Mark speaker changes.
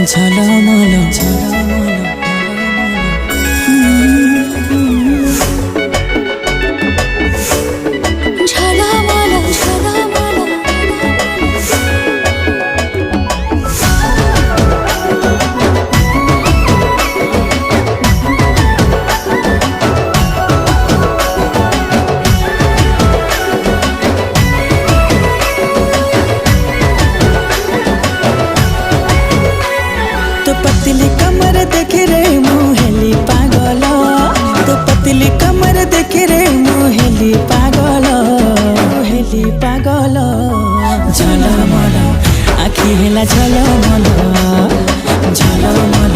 Speaker 1: ঝলমল ঝলমল ঝলমল ঝলমল तो पतली कमर देखे रे मोहेली पागल। तो पतली कमर देखे रे मोहेली पागल। मोहेली पागल झलमल आखि हेला झलमल झलमल